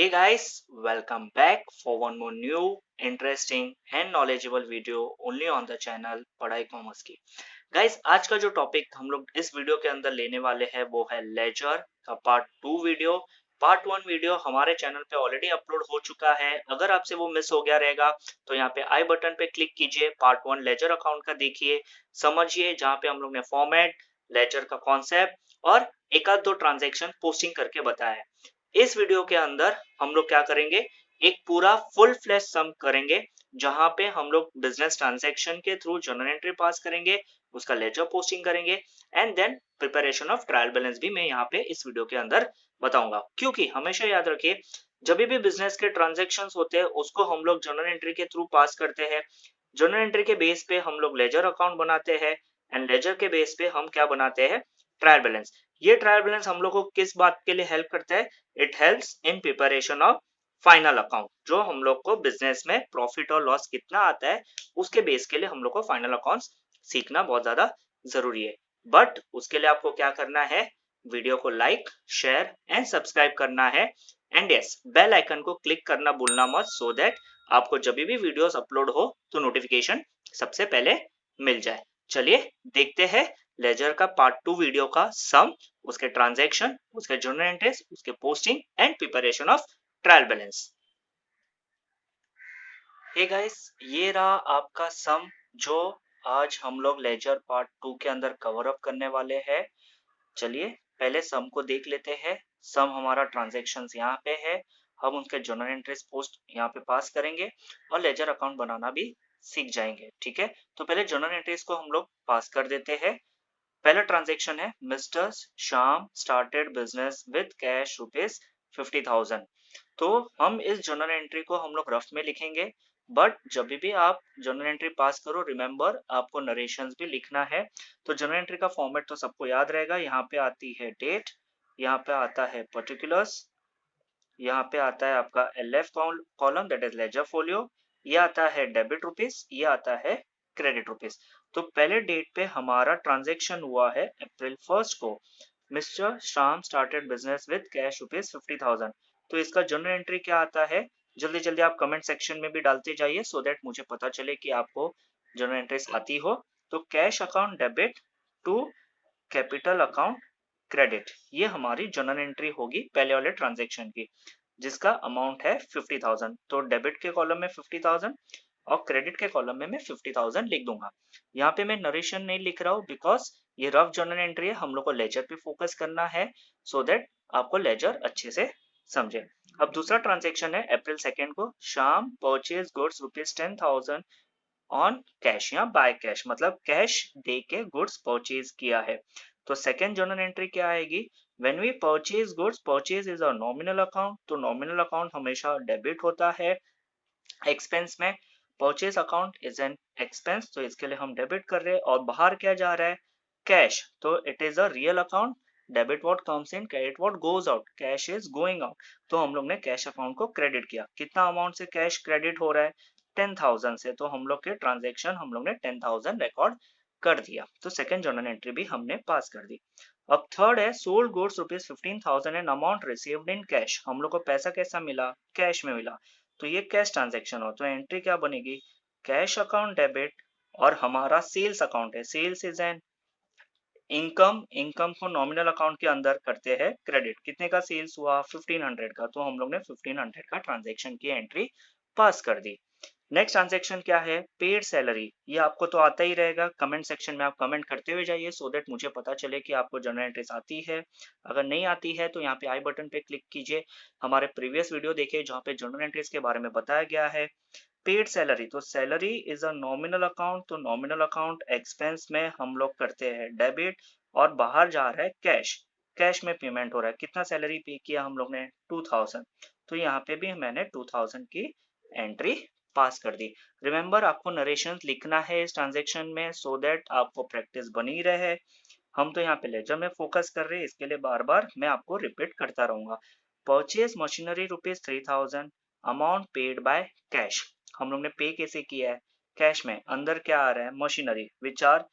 Hey guys, welcome back for one more new, interesting and knowledgeable video only on the channel पढ़ाई commerce की। Guys आज का जो topic हम लोग इस वीडियो के अंदर लेने वाले हैं वो है लेजर का पार्ट 2 वीडियो। पार्ट 1 वीडियो हमारे चैनल पे ऑलरेडी अपलोड हो चुका है। अगर आपसे वो मिस हो गया रहेगा तो यहाँ पे आई बटन पे क्लिक कीजिए, पार्ट 1 लेजर अकाउंट का देखिए, समझिए, जहाँ पे हम लोग ने फॉर्मेट, लेजर का कॉन्सेप्ट और एक आध दो ट्रांजेक्शन पोस्टिंग करके बताया है। इस वीडियो के अंदर हम लोग क्या करेंगे, एक पूरा फुल फ्लैश सम करेंगे जहां पे हम लोग बिजनेस ट्रांजैक्शन के थ्रू जर्नल एंट्री पास करेंगे, उसका लेजर पोस्टिंग करेंगे and then preparation of trial balance भी मैं यहाँ पे इस वीडियो के अंदर बताऊंगा। क्योंकि हमेशा याद रखिए, जब भी बिजनेस के ट्रांजेक्शन होते हैं उसको हम लोग जर्नल एंट्री के थ्रू पास करते हैं। जर्नल एंट्री के बेस पे हम लोग लेजर अकाउंट बनाते हैं एंड लेजर के बेस पे हम क्या बनाते हैं, ट्रायल बैलेंस। ये ट्रायल बैलेंस हम लोग को किस बात के लिए हेल्प करता है? It helps in preparation of final account. जो हम लोग को बिजनेस में प्रॉफिट और लॉस कितना आता है उसके बेस के लिए हम लोग को फाइनल अकाउंट्स सीखना बहुत ज्यादा जरूरी है। बट उसके लिए आपको क्या करना है, वीडियो को लाइक, शेयर एंड सब्सक्राइब करना है एंड यस, बेल आइकन को क्लिक करना भूलना मत, सो दैट आपको जब भी वीडियोस अपलोड हो तो नोटिफिकेशन सबसे पहले मिल जाए। चलिए देखते हैं लेजर का पार्ट 2 वीडियो का सम, उसके ट्रांजैक्शन, उसके जर्नल एंट्रीज, उसके posting and preparation of trial balance. Hey guys, ये रहा आपका सम जो आज हम लोग लेजर पार्ट 2 के अंदर कवर अप करने वाले हैं। चलिए पहले सम को देख लेते हैं। सम हमारा ट्रांजैक्शंस यहाँ पे है, हम उनके जर्नल एंट्रीज पोस्ट यहाँ पे पास करेंगे और लेजर अकाउंट बनाना भी सीख जाएंगे। ठीक है, तो पहले जर्नल एंट्रीज को हम लोग पास कर देते हैं। पहला ट्रांजैक्शन है, mister Shyam started business with cash rupees 50,000। तो हम इस जर्नल एंट्री को हम लोग रफ में लिखेंगे, बट जब भी आप जर्नल एंट्री पास करो, रिमेंबर आपको नरेशंस भी लिखना है। तो जर्नल एंट्री का फॉर्मेट तो सबको याद रहेगा। यहाँ पे आती है डेट, यहाँ पे आता है पर्टिकुलर्स, यहाँ पे आता है आपका LF column that is ledger folio, ये आता है डेबिट रुपीस, ये आता है क्रेडिट रुपीस। तो पहले डेट पे हमारा ट्रांजेक्शन हुआ है April 1 को। Mister Shyam started business with cash rupees 50,000। तो इसका जर्नल एंट्री क्या आता है, जल्दी जल्दी आप कमेंट सेक्शन में भी डालते जाइए सो दैट मुझे पता चले कि आपको जर्नल एंट्रीज आती हो। तो cash account debit to capital account credit, ये हमारी जर्नल एंट्री होगी पहले वाले ट्रांजेक्शन की, जिसका अमाउंट है 50,000। तो डेबिट के कॉलम में 50,000 और क्रेडिट के कॉलम में मैं 50,000 लिख दूंगा। यहाँ पे मैं नरेशन नहीं लिख रहा हूँ बिकॉज ये रफ जर्नल एंट्री है, हम लोग को लेजर पे फोकस करना है सो दैट आपको लेजर अच्छे से समझे। अब दूसरा ट्रांजेक्शन है April 2 को, शाम purchase goods rupees 10,000 on cash या बाय कैश, मतलब कैश दे के गुड्स परचेज किया है। तो सेकेंड जर्नल एंट्री क्या आएगी, when we purchase goods, purchase is a nominal account, तो नॉमिनल अकाउंट हमेशा डेबिट होता है एक्सपेंस में। Purchase account is an expense, तो इसके लिए हम डेबिट कर रहे हैं। और बाहर क्या जा रहा है, कैश, तो it is a real account. Debit what comes in, credit what goes out, cash is going out. तो हम लोग ने कैश अकाउंट को क्रेडिट किया। कितना अमाउंट से कैश क्रेडिट हो रहा है, 10,000 से। तो हम लोग के ट्रांजेक्शन हम लोग ने 10,000 रिकॉर्ड कर दिया। तो सेकंड जर्नल एंट्री भी हमने पास कर दी। अब थर्ड है, sold goods rupees 15,000 and amount received in cash, हम लोग को पैसा कैसा मिला, कैश में मिला। तो ये कैश ट्रांजेक्शन हो, तो एंट्री क्या बनेगी, कैश अकाउंट डेबिट। और हमारा सेल्स अकाउंट है, sales is an income, income को नॉमिनल अकाउंट के अंदर करते हैं क्रेडिट। कितने का सेल्स हुआ, 1500 का, तो हम लोग ने 1500 का ट्रांजेक्शन की एंट्री पास कर दी। नेक्स्ट ट्रांजेक्शन क्या है, पेड सैलरी। ये आपको तो आता ही रहेगा, कमेंट सेक्शन में आप कमेंट करते हुए जाइए सो दैट मुझे पता चले कि आपको जर्नल एंट्रीज आती है। अगर नहीं आती है तो यहाँ पे आई बटन पे क्लिक कीजिए, हमारे प्रीवियस वीडियो देखिए जहाँ पे जर्नल एंट्रीज के बारे में बताया गया है। पेड सैलरी, तो salary is a nominal account, तो नॉमिनल अकाउंट एक्सपेंस में हम लोग करते हैं डेबिट। और बाहर जा रहा है कैश, कैश में पेमेंट हो रहा है। कितना सैलरी पे किया हम लोग ने, 2000। तो यहाँ पे भी मैंने 2000 की एंट्री पास कर दी। रिमेंबर आपको नरेशन लिखना है इस ट्रांजेक्शन में सो दैट आपको प्रैक्टिस बनी रहे। हम तो यहाँ पे लेजर में फोकस कर रहे हैं, इसके लिए बार बार मैं आपको रिपीट करता रहूंगा। Purchase machinery rupees 3,000, amount paid by cash, हम लोग ने पे कैसे किया है, कैश में। अंदर क्या आ रहा है, machinery which are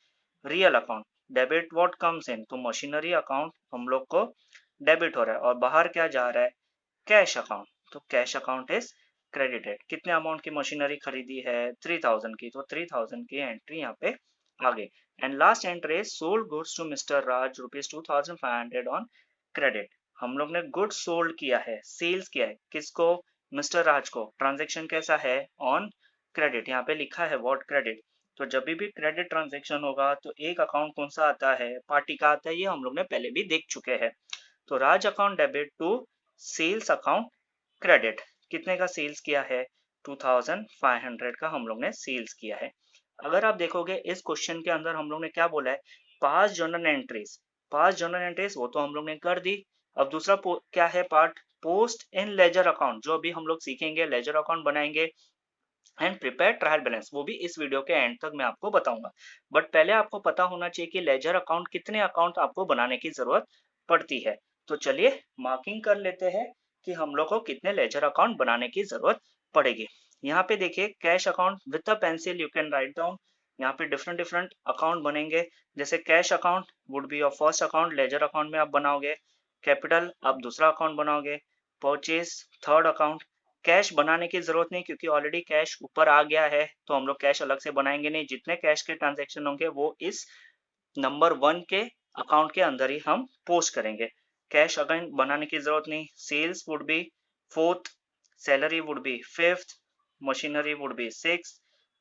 real account. Debit what comes in, तो मशीनरी अकाउंट हम लोग को डेबिट हो रहा है। और बाहर क्या जा रहा है, कैश अकाउंट। तो कैश अकाउंट इज क्रेडिटेड। कितने अमाउंट की मशीनरी खरीदी है, 3000 की, तो 3000 की एंट्री यहाँ पे आ गई। And last entry is sold goods to mister Raj ₹2500 on credit. हम लोग ने गुड्स सोल्ड किया है, सेल्स किया है, किसको, मिस्टर राज को। ट्रांजेक्शन कैसा है, ऑन क्रेडिट, यहाँ पे लिखा है व्हाट क्रेडिट। तो जब भी क्रेडिट ट्रांजेक्शन होगा तो एक अकाउंट कौन सा आता है, पार्टी का आता है, ये हम लोग ने पहले भी देख चुके हैं। तो Raj account debit to sales account credit. कितने का सेल्स किया है, 2500 का हम लोग ने सेल्स किया है। अगर आप देखोगे इस क्वेश्चन के अंदर हम लोग ने क्या बोला है, पास जर्नल एंट्रीज। पास जर्नल एंट्रीज वो तो हम लोग ने कर दी। अब दूसरा क्या है पार्ट, पोस्ट इन लेजर अकाउंट, जो अभी हम लोग सीखेंगे, लेजर अकाउंट बनाएंगे एंड प्रिपेयर ट्रायल बैलेंस, वो भी इस वीडियो के एंड तक मैं आपको बताऊंगा। बट पहले आपको पता होना चाहिए कि लेजर अकाउंट, कितने अकाउंट आपको बनाने की जरूरत पड़ती है। तो चलिए मार्किंग कर लेते हैं कि हम लोग को कितने लेजर अकाउंट बनाने की जरूरत पड़ेगी। यहाँ पे देखिए cash account, with a pencil you can write down. यहाँ पे डिफरेंट डिफरेंट अकाउंट बनेंगे। जैसे cash account would be your first account, ledger account में आप बनाओगे। कैपिटल आप दूसरा अकाउंट बनाओगे। Purchase third account. कैश बनाने की जरूरत नहीं क्योंकि ऑलरेडी कैश ऊपर आ गया है, तो हम लोग कैश अलग से बनाएंगे नहीं। जितने कैश के ट्रांजेक्शन होंगे वो इस नंबर 1 के अकाउंट के अंदर ही हम पोस्ट करेंगे। कैश अगेन बनाने की जरूरत नहीं। Sales would be 4th, salary would be 5th, machinery would be 6th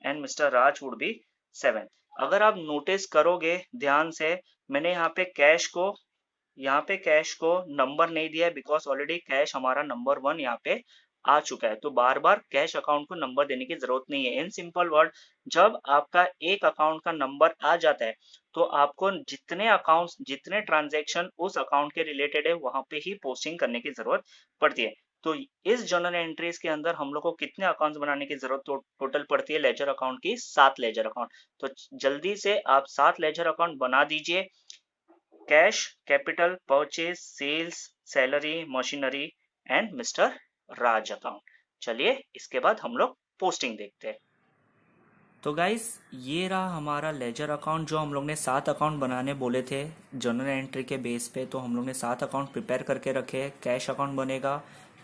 and mister Raj would be 7th। अगर आप नोटिस करोगे ध्यान से, मैंने यहाँ पे कैश को नंबर नहीं दिया है बिकॉज ऑलरेडी कैश हमारा नंबर 1 यहाँ पे आ चुका है। तो बार बार कैश अकाउंट को नंबर देने की जरूरत नहीं है। इन सिंपल वर्ड, जब आपका एक अकाउंट का नंबर आ जाता है तो आपको जितने अकाउंट्स, जितने ट्रांजैक्शन उस अकाउंट के रिलेटेड है वहां पे ही पोस्टिंग करने की जरूरत पड़ती है। तो इस जर्नल एंट्रीज के अंदर हम लोग को कितने अकाउंट्स बनाने की जरूरत टोटल पड़ती है, लेजर अकाउंट की 7 लेजर अकाउंट। तो जल्दी से आप 7 लेजर अकाउंट बना दीजिए। Cash, capital, purchase, sales, salary, machinery and mister Raj account. चलिए इसके बाद हम लोग पोस्टिंग देखते हैं। तो गाइस ये रहा हमारा लेजर अकाउंट, जो हम लोग ने 7 अकाउंट बनाने बोले थे जर्नल एंट्री के बेस पे। तो हम लोग ने 7 अकाउंट प्रिपेयर करके रखे हैं। कैश अकाउंट बनेगा,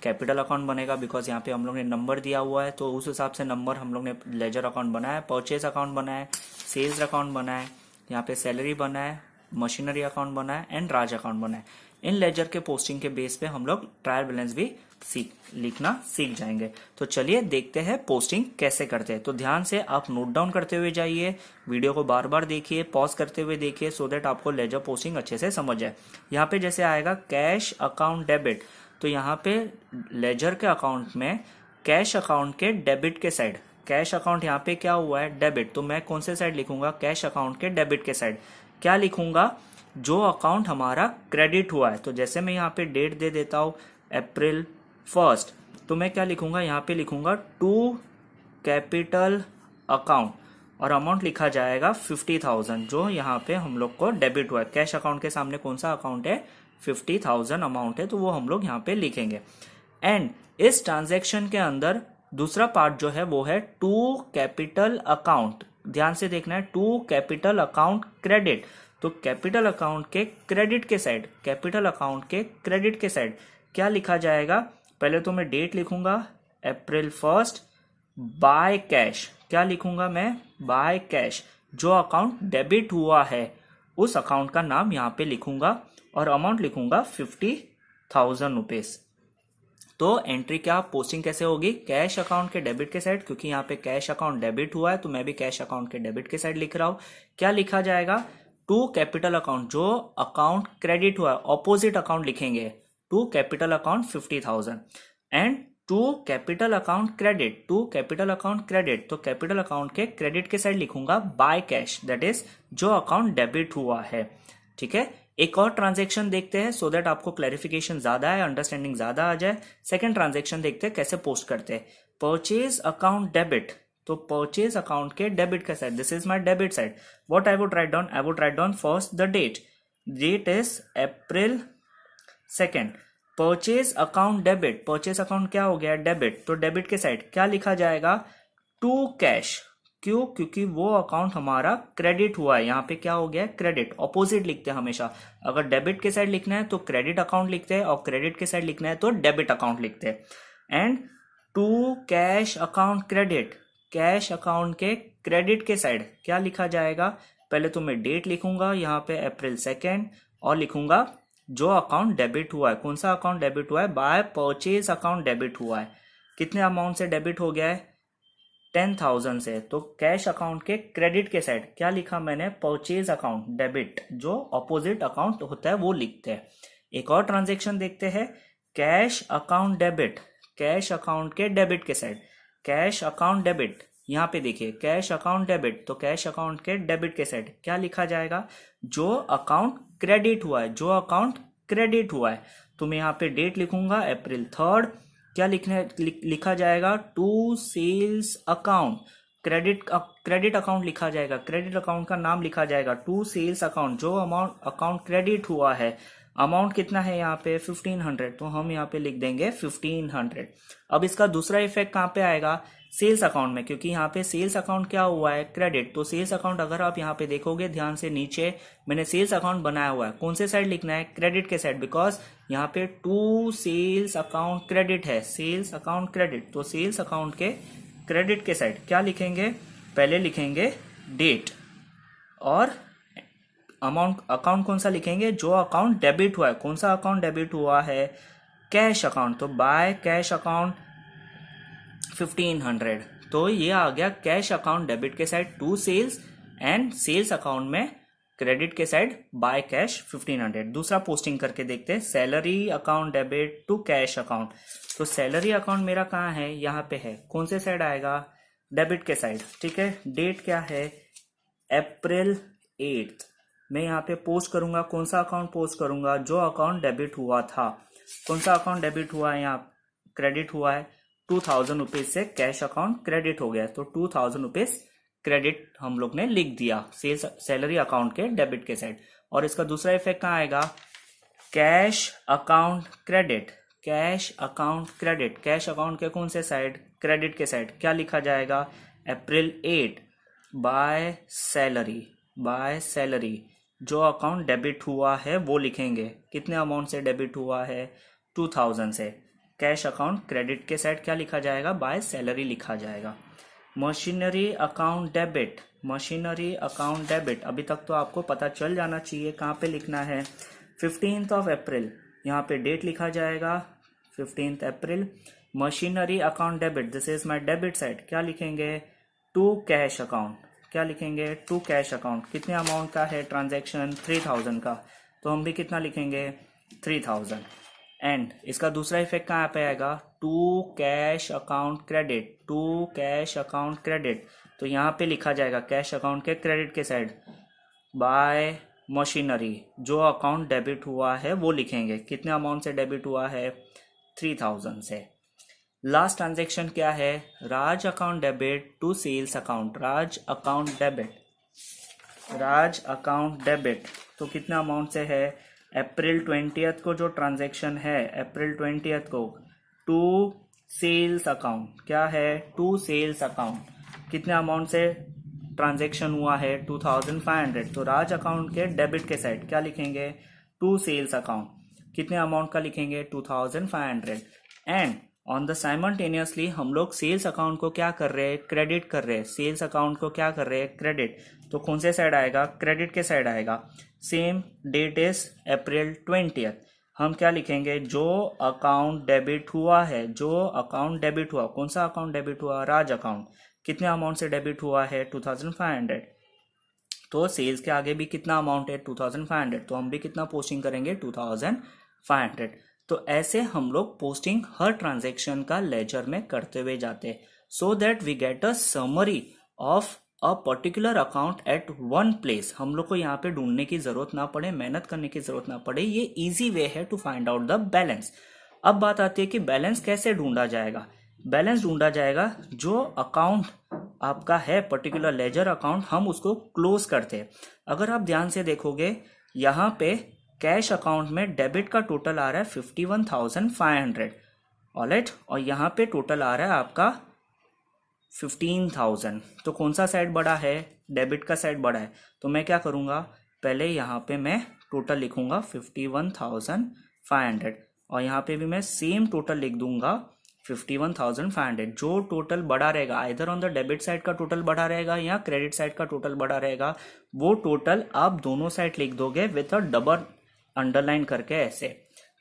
कैपिटल अकाउंट बनेगा बिकॉज यहाँ पे हम लोग ने नंबर दिया हुआ है तो उस हिसाब से नंबर हम लोग ने लेजर अकाउंट बनाया। परचेज अकाउंट बनाया, सेल्स अकाउंट बनाया, यहाँ पे सैलरी बना है, मशीनरी अकाउंट बना है एंड राज अकाउंट बना है। इन लेजर के पोस्टिंग के बेस पे हम लोग ट्रायल बैलेंस भी लिखना सीख जाएंगे। तो चलिए देखते हैं पोस्टिंग कैसे करते हैं। तो ध्यान से आप नोट डाउन करते हुए जाइए, वीडियो को बार बार देखिए, पॉज करते हुए देखिए सो दैट आपको लेजर पोस्टिंग अच्छे से समझ जाए। यहाँ पे जैसे आएगा कैश अकाउंट डेबिट, तो यहाँ पे लेजर के अकाउंट में कैश अकाउंट के डेबिट के साइड, कैश अकाउंट यहाँ पे क्या हुआ है, डेबिट, तो मैं कौन से साइड लिखूंगा, कैश अकाउंट के डेबिट के साइड क्या लिखूंगा, जो अकाउंट हमारा क्रेडिट हुआ है। तो जैसे मैं यहाँ पे डेट दे देता हूँ April 1st, तो मैं क्या लिखूंगा, यहाँ पे लिखूंगा टू कैपिटल अकाउंट और अमाउंट लिखा जाएगा 50,000, जो यहाँ पे हम लोग को डेबिट हुआ है। कैश अकाउंट के सामने कौन सा अकाउंट है, 50,000 अमाउंट है, तो वो हम लोग यहाँ पे लिखेंगे। एंड इस ट्रांजेक्शन के अंदर दूसरा पार्ट जो है वो है टू कैपिटल अकाउंट। ध्यान से देखना है, टू कैपिटल अकाउंट क्रेडिट, तो कैपिटल अकाउंट के क्रेडिट के साइड, कैपिटल अकाउंट के क्रेडिट के साइड क्या लिखा जाएगा, पहले तो मैं डेट लिखूंगा April 1st, बाय कैश, क्या लिखूंगा मैं, बाय कैश, जो अकाउंट डेबिट हुआ है उस अकाउंट का नाम यहाँ पे लिखूंगा और अमाउंट लिखूंगा 50,000 रुपीज। तो एंट्री क्या, पोस्टिंग कैसे होगी, कैश अकाउंट के डेबिट के साइड, क्योंकि यहाँ पे कैश अकाउंट डेबिट हुआ है तो मैं भी कैश अकाउंट के डेबिट के साइड लिख रहा हूं। क्या लिखा जाएगा, टू कैपिटल अकाउंट, जो अकाउंट क्रेडिट हुआ है ऑपोजिट अकाउंट लिखेंगे, to capital account 50,000 and to capital account credit, to capital account credit, तो कैपिटल अकाउंट के क्रेडिट के साइड लिखूंगा बाय कैश, दैट इज जो अकाउंट डेबिट हुआ है। ठीक है, एक और ट्रांजेक्शन देखते हैं सो दैट आपको क्लैरिफिकेशन ज्यादा है, अंडरस्टैंडिंग ज्यादा आ जाए। सेकंड ट्रांजेक्शन देखते हैं कैसे पोस्ट करते हैं। परचेज अकाउंट डेबिट, तो परचेज अकाउंट के डेबिट का side, this is my debit side, what I would write down, I would write down first the date, date is April 2nd। Purchase account debit, purchase account क्या हो गया, debit, तो debit के side क्या लिखा जाएगा, to cash, क्यों, क्योंकि वो अकाउंट हमारा क्रेडिट हुआ है, यहाँ पे क्या हो गया, क्रेडिट, ऑपोजिट लिखते हैं हमेशा। अगर डेबिट के साइड लिखना है तो क्रेडिट अकाउंट लिखते हैं और क्रेडिट के साइड लिखना है तो डेबिट अकाउंट लिखते हैं। And to cash account credit, cash account के क्रेडिट के साइड क्या लिखा जाएगा, पहले तो मैं डेट लिखूंगा यहाँ पे April 2 और लिखूंगा जो अकाउंट डेबिट हुआ है, कौन सा अकाउंट डेबिट हुआ है, बाय परचेज अकाउंट डेबिट हुआ है, कितने अमाउंट से डेबिट हो गया है, 10,000 से। तो कैश अकाउंट के क्रेडिट के साइड क्या लिखा मैंने, परचेज अकाउंट डेबिट, जो अपोजिट अकाउंट होता है वो लिखते हैं। एक और ट्रांजेक्शन देखते हैं, cash account debit, cash account के डेबिट के साइड, कैश अकाउंट डेबिट, यहाँ पे देखिए कैश अकाउंट डेबिट, तो कैश अकाउंट के डेबिट के साइड क्या लिखा जाएगा, जो अकाउंट क्रेडिट हुआ है, जो अकाउंट क्रेडिट हुआ है। तो मैं यहाँ पे डेट लिखूंगा April 3, क्या लिखा जाएगा, to sales account, credit account लिखा जाएगा, क्रेडिट अकाउंट का नाम लिखा जाएगा टू सेल्स अकाउंट, जो अमाउंट अकाउंट क्रेडिट हुआ है, अमाउंट कितना है यहाँ पे 1500, तो हम यहाँ पे लिख देंगे 1500। अब इसका दूसरा इफेक्ट कहाँ पे आएगा, सेल्स अकाउंट में, क्योंकि यहाँ पे सेल्स अकाउंट क्या हुआ है, क्रेडिट। तो सेल्स अकाउंट अगर आप यहाँ पे देखोगे ध्यान से, नीचे मैंने सेल्स अकाउंट बनाया हुआ है, कौन से साइड लिखना है, क्रेडिट के साइड, बिकॉज यहाँ पे टू सेल्स अकाउंट क्रेडिट है, सेल्स अकाउंट क्रेडिट। तो सेल्स अकाउंट के क्रेडिट के साइड क्या लिखेंगे, पहले लिखेंगे डेट और अमाउंट, अकाउंट कौन सा लिखेंगे, जो अकाउंट डेबिट हुआ है, कौन सा अकाउंट डेबिट हुआ है, कैश अकाउंट, तो बाय कैश अकाउंट 1500। तो ये आ गया कैश अकाउंट डेबिट के side to sales and sales account में क्रेडिट के साइड बाय कैश 1500। दूसरा पोस्टिंग करके देखते हैं, salary account debit to cash account. तो सैलरी अकाउंट मेरा कहाँ है, यहाँ पे है, कौन से साइड आएगा, डेबिट के साइड, ठीक है। डेट क्या है, April 8। मैं यहाँ पे पोस्ट करूंगा, कौन सा अकाउंट पोस्ट करूंगा, जो अकाउंट डेबिट हुआ था, कौन सा अकाउंट डेबिट हुआ है, यहाँ क्रेडिट हुआ है 2000 रुपीज से कैश अकाउंट क्रेडिट हो गया, तो 2000 रुपीज क्रेडिट हम लोग ने लिख दिया सेल्स सैलरी अकाउंट के डेबिट के साइड। और इसका दूसरा इफेक्ट कहाँ आएगा, cash account credit, cash account credit, cash account के कौन से साइड, क्रेडिट के साइड, क्या लिखा जाएगा, April 8 by salary, by salary, जो अकाउंट डेबिट हुआ है वो लिखेंगे, कितने अमाउंट से डेबिट हुआ है, 2000 से। कैश अकाउंट क्रेडिट के साइड क्या लिखा जाएगा, बाय सैलरी लिखा जाएगा। Machinery account debit, machinery account debit, अभी तक तो आपको पता चल जाना चाहिए कहाँ पे लिखना है, 15th April, यहाँ पे डेट लिखा जाएगा 15th April। Machinery account debit, this is my debit side, क्या लिखेंगे, टू कैश अकाउंट, क्या लिखेंगे, टू कैश अकाउंट, कितने अमाउंट का है ट्रांजैक्शन 3000 का, तो हम भी कितना लिखेंगे 3000। एंड इसका दूसरा इफेक्ट कहाँ पे आएगा, to cash account credit, to cash account credit, तो यहाँ पे लिखा जाएगा कैश अकाउंट के क्रेडिट के साइड बाय मशीनरी, जो अकाउंट डेबिट हुआ है वो लिखेंगे, कितने अमाउंट से डेबिट हुआ है 3000 से। लास्ट ट्रांजेक्शन क्या है, Raj account debit to sales account, Raj account debit, Raj account debit, तो कितना अमाउंट से है, April 20 को जो ट्रांजेक्शन है, April 20 को टू सेल्स अकाउंट, क्या है, टू सेल्स अकाउंट, कितने अमाउंट से ट्रांजेक्शन हुआ है 2500, तो राज अकाउंट के डेबिट के साइड क्या लिखेंगे, टू सेल्स अकाउंट, कितने अमाउंट का लिखेंगे 2500। एंड ऑन द साइमल्टेनियसली हम लोग सेल्स अकाउंट को क्या कर रहे हैं, क्रेडिट कर रहे हैं, सेल्स अकाउंट को क्या कर रहे हैं, क्रेडिट, तो कौन से साइड आएगा, क्रेडिट के साइड आएगा। सेम डेट इज April 20, हम क्या लिखेंगे, जो अकाउंट डेबिट हुआ है, जो अकाउंट डेबिट हुआ, कौन सा अकाउंट डेबिट हुआ, राज अकाउंट, कितने अमाउंट से डेबिट हुआ है 2500, तो सेल्स के आगे भी कितना अमाउंट है 2500, तो हम भी कितना पोस्टिंग करेंगे 2500। तो ऐसे हम लोग पोस्टिंग हर ट्रांजैक्शन का लेजर में करते हुए जाते हैं, so that we get a summary of a particular account at one place. हम लोग को यहाँ पे ढूंढने की जरूरत ना पड़े, मेहनत करने की जरूरत ना पड़े, ये इजी वे है to find out the balance. अब बात आती है कि बैलेंस कैसे ढूंढा जाएगा। बैलेंस ढूंढा जाएगा, जो अकाउंट आपका है पर्टिकुलर लेजर अकाउंट, हम उसको क्लोज करते हैं। अगर आप ध्यान से देखोगे, यहाँ पे कैश अकाउंट में डेबिट का टोटल आ रहा है 51,500, ऑलराइट, और यहाँ पे टोटल आ रहा है आपका 15,000। तो कौन सा साइड बड़ा है, डेबिट का साइड बड़ा है, तो मैं क्या करूँगा, पहले यहाँ पे मैं टोटल लिखूंगा 51,500, और यहाँ पे भी मैं सेम टोटल लिख दूंगा 51,500। जो टोटल बढ़ा रहेगा either on the debit side का टोटल बढ़ा रहेगा या क्रेडिट साइड का टोटल बढ़ा रहेगा, वो टोटल आप दोनों साइड लिख दोगे विथ अ डबल अंडरलाइन करके ऐसे।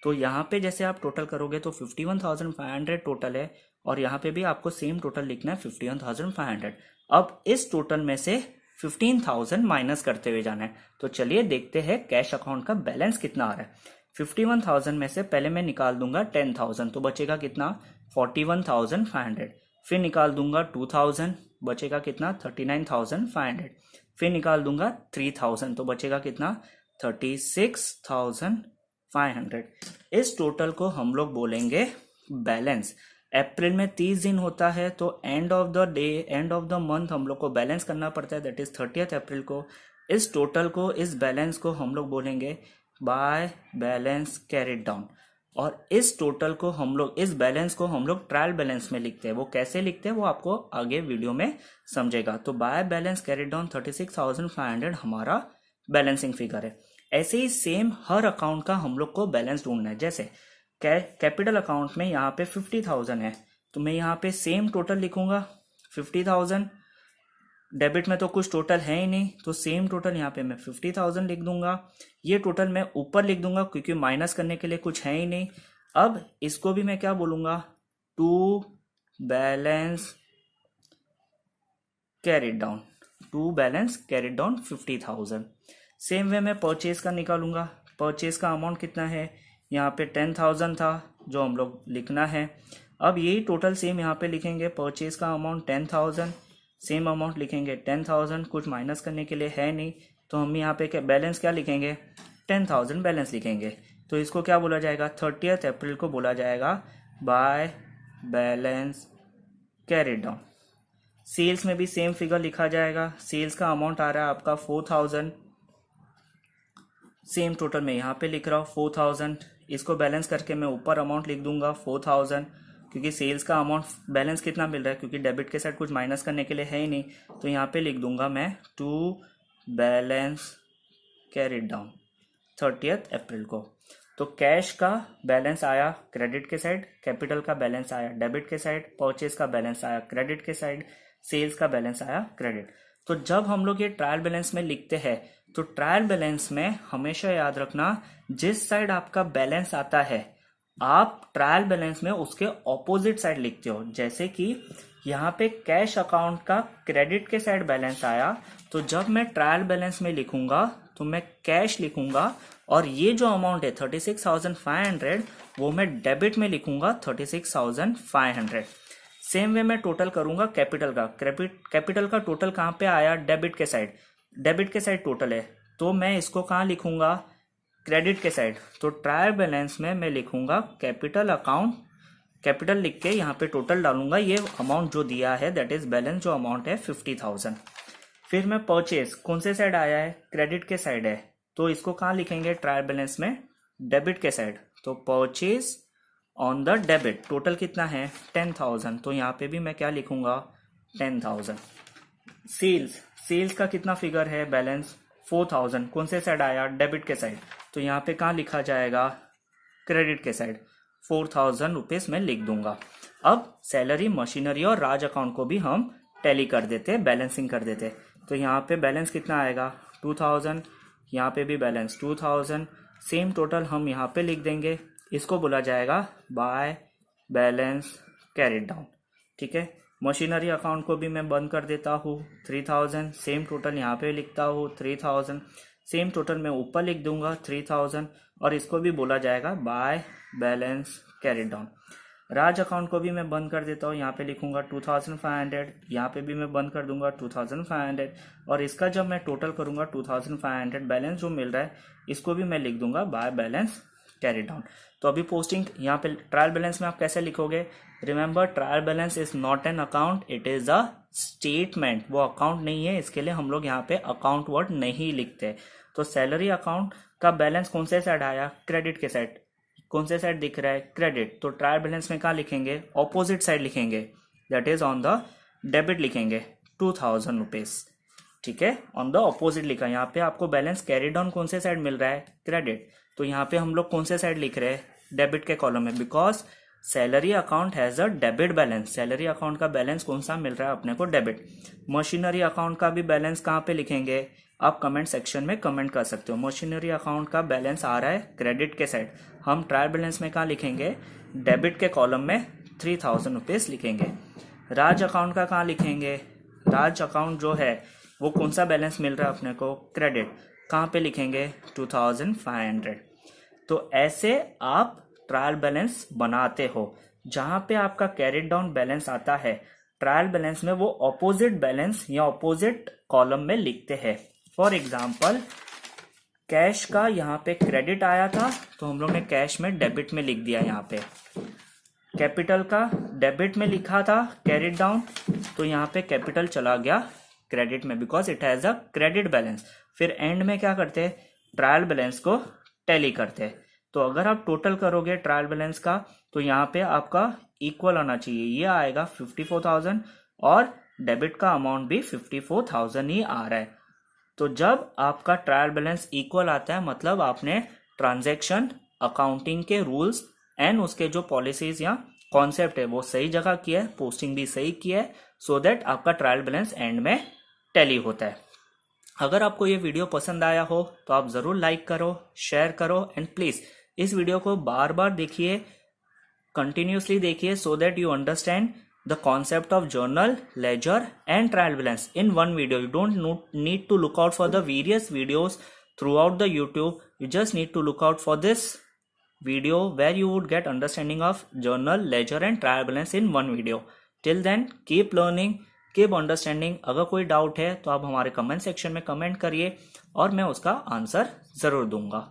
तो यहाँ पे जैसे आप टोटल करोगे तो 51,500 टोटल है और यहाँ पे भी आपको सेम टोटल लिखना है 51,500। अब इस टोटल में से 15,000 माइनस करते हुए जाना है। तो चलिए देखते हैं कैश अकाउंट का बैलेंस कितना आ रहा है। 51,000 में से पहले मैं निकाल दूंगा 10,000 तो बचेगा कितना 41,500। फिर निकाल दूंगा 2,000 बचेगा कितना 39,500। फिर निकाल दूंगा 3,000 तो बचेगा कितना 36,500। इस टोटल को हम लोग बोलेंगे बैलेंस। अप्रैल में 30 दिन होता है तो end of the day end of the month हम लोग को बैलेंस करना पड़ता है, दैट इज 30 अप्रैल को। इस टोटल को इस बैलेंस को हम लोग बोलेंगे बाय बैलेंस कैरिड डाउन। और इस टोटल को हम लोग इस बैलेंस को हम लोग ट्रायल बैलेंस में लिखते हैं। वो कैसे लिखते हैं वो आपको आगे वीडियो में समझेगा। तो बाय बैलेंस कैरिड डाउन 36,500 हमारा बैलेंसिंग फिगर है। ऐसे ही सेम हर अकाउंट का हम लोग को बैलेंस ढूंढना है। जैसे कैपिटल अकाउंट में यहाँ पे 50,000 है तो मैं यहाँ पे सेम टोटल लिखूंगा 50,000। डेबिट में तो कुछ टोटल है ही नहीं तो सेम टोटल यहाँ पे मैं 50,000 लिख दूंगा। ये टोटल मैं ऊपर लिख दूंगा क्योंकि माइनस करने के लिए कुछ है ही नहीं। अब इसको भी मैं क्या बोलूंगा to balance carried down, to balance carried down 50,000। Same way मैं परचेज का निकालूंगा। परचेज का अमाउंट कितना है यहाँ पे 10,000 था जो हम लोग लिखना है। अब यही टोटल सेम यहाँ पे लिखेंगे। परचेज का अमाउंट 10,000 सेम अमाउंट लिखेंगे 10,000, कुछ माइनस करने के लिए है नहीं तो हम यहाँ पे बैलेंस क्या लिखेंगे 10,000 बैलेंस लिखेंगे। तो इसको क्या बोला जाएगा 30 अप्रैल को बोला जाएगा by balance carried down. Sales में भी सेम फिगर लिखा जाएगा। सेल्स का अमाउंट आ रहा है आपका 4,000, सेम टोटल मैं यहाँ पे लिख रहा हूँ 4,000। इसको बैलेंस करके मैं ऊपर अमाउंट लिख दूंगा 4,000 क्योंकि सेल्स का अमाउंट बैलेंस कितना मिल रहा है क्योंकि डेबिट के साइड कुछ माइनस करने के लिए है ही नहीं तो यहाँ पे लिख दूंगा मैं टू बैलेंस कैरिड डाउन 30 अप्रैल को। तो कैश का बैलेंस आया क्रेडिट के साइड, कैपिटल का बैलेंस आया डेबिट के साइड, परचेज का बैलेंस आया क्रेडिट के साइड, सेल्स का बैलेंस आया क्रेडिट। तो जब हम लोग ये ट्रायल बैलेंस में लिखते हैं तो ट्रायल बैलेंस में हमेशा याद रखना जिस साइड आपका बैलेंस आता है आप ट्रायल बैलेंस में उसके ऑपोजिट साइड लिखते हो। जैसे कि यहाँ पे कैश अकाउंट का क्रेडिट के साइड बैलेंस आया तो जब मैं ट्रायल बैलेंस में लिखूंगा तो मैं कैश लिखूंगा और ये जो अमाउंट है 36,500 वो मैं डेबिट में लिखूंगा 36,500। सेम वे मैं टोटल करूंगा कैपिटल का। कैपिटल का टोटल कहाँ पे आया डेबिट के साइड, डेबिट के साइड टोटल है तो मैं इसको कहाँ लिखूंगा क्रेडिट के साइड। तो ट्रायल बैलेंस में मैं लिखूंगा कैपिटल अकाउंट, कैपिटल लिख के यहाँ पे टोटल डालूंगा। ये अमाउंट जो दिया है दैट इज बैलेंस जो अमाउंट है 50,000। फिर मैं परचेज कौन से साइड आया है क्रेडिट के साइड है तो इसको कहाँ लिखेंगे ट्रायल बैलेंस में डेबिट के साइड। तो purchase on the debit total कितना है 10,000 तो यहाँ पे भी मैं क्या लिखूंगा 10,000। सेल्स, सेल्स का कितना फिगर है बैलेंस 4,000 कौन से साइड आया डेबिट के साइड तो यहाँ पे कहाँ लिखा जाएगा क्रेडिट के साइड 4,000 रुपीज में लिख दूंगा। अब सैलरी मशीनरी और राज अकाउंट को भी हम टैली कर देते बैलेंसिंग कर देते। तो यहाँ पे बैलेंस कितना आएगा 2,000, यहाँ पे भी बैलेंस 2,000, सेम टोटल हम यहाँ पे लिख देंगे। इसको बोला जाएगा बाय बैलेंस कैरिड डाउन। ठीक है, मशीनरी अकाउंट को भी मैं बंद कर देता हूँ 3,000, सेम टोटल यहाँ पे लिखता हूँ 3,000, सेम टोटल मैं ऊपर लिख दूंगा 3,000 और इसको भी बोला जाएगा by balance carried down. Raj account को भी मैं बंद कर देता हूँ, यहाँ पे लिखूंगा 2,500, यहाँ पे भी मैं बंद कर दूंगा 2,500 और इसका जब मैं टोटल करूंगा 2,500 बैलेंस जो मिल रहा है इसको भी मैं लिख दूंगा बाय बैलेंस कैरी डाउन। तो अभी पोस्टिंग यहाँ पे ट्रायल बैलेंस में आप कैसे लिखोगे, remember trial balance is not an account, it is a statement. वो अकाउंट नहीं है, इसके लिए हम लोग यहाँ पे अकाउंट वर्ड नहीं लिखते। तो सैलरी अकाउंट का बैलेंस कौन से साइड आया क्रेडिट के साइड, कौन से साइड दिख रहा है क्रेडिट, तो ट्रायल बैलेंस में कहाँ लिखेंगे ऑपोजिट साइड लिखेंगे, that is on the debit लिखेंगे 2,000 रुपीज। ठीक है, ऑन द ऑपोजिट लिखा। यहाँ पे आपको बैलेंस कैरी डाउन कौन से साइड मिल रहा है क्रेडिट, तो यहाँ पे हम लोग कौन से साइड लिख रहे हैं डेबिट के कॉलम में, because salary account has a debit balance, salary account का बैलेंस कौन सा मिल रहा है अपने को, डेबिट। मशीनरी अकाउंट का भी बैलेंस कहाँ पे लिखेंगे, आप कमेंट सेक्शन में कमेंट कर सकते हो। मशीनरी अकाउंट का बैलेंस आ रहा है क्रेडिट के साइड, हम ट्रायल बैलेंस में कहाँ लिखेंगे, डेबिट के कॉलम में 3000 रुपीज़ लिखेंगे। राज अकाउंट का कहाँ लिखेंगे, राज अकाउंट जो है वो कौन सा बैलेंस मिल रहा है अपने को, क्रेडिट, कहाँ पे लिखेंगे 2500। तो ऐसे आप ट्रायल बैलेंस बनाते हो। जहाँ पे आपका कैरिड डाउन बैलेंस आता है, ट्रायल बैलेंस में वो ऑपोजिट बैलेंस या ऑपोजिट कॉलम में लिखते हैं। फॉर एग्जाम्पल कैश का यहाँ पे क्रेडिट आया था तो हम लोग ने कैश में डेबिट में लिख दिया, यहाँ पे कैपिटल का डेबिट में लिखा था कैरिड डाउन, तो यहाँ पे कैपिटल चला गया क्रेडिट में, because it has a credit balance. फिर एंड में क्या करते हैं, ट्रायल बैलेंस को टैली करते हैं। तो अगर आप टोटल करोगे ट्रायल बैलेंस का तो यहाँ पे आपका इक्वल आना चाहिए, ये आएगा 54,000 और डेबिट का अमाउंट भी 54,000 ही आ रहा है। तो जब आपका ट्रायल बैलेंस इक्वल आता है मतलब आपने ट्रांजैक्शन अकाउंटिंग के रूल्स एंड उसके जो पॉलिसीज या कॉन्सेप्ट है वो सही जगह किया है, पोस्टिंग भी सही किया है, सो दैट आपका ट्रायल बैलेंस एंड में टैली होता है। अगर आपको ये वीडियो पसंद आया हो तो आप ज़रूर लाइक करो, शेयर करो एंड प्लीज़ इस वीडियो को बार बार देखिए, कंटिन्यूसली देखिए, so that you understand the concept of journal, ledger and trial balance in one video. You don't need to look out for the various videos throughout the YouTube. You just need to look out for this video where you would get understanding of journal, ledger and trial balance in one video. Till then keep learning, keep understanding. अगर कोई doubt है तो आप हमारे comment section में comment करिए और मैं उसका आंसर ज़रूर दूंगा।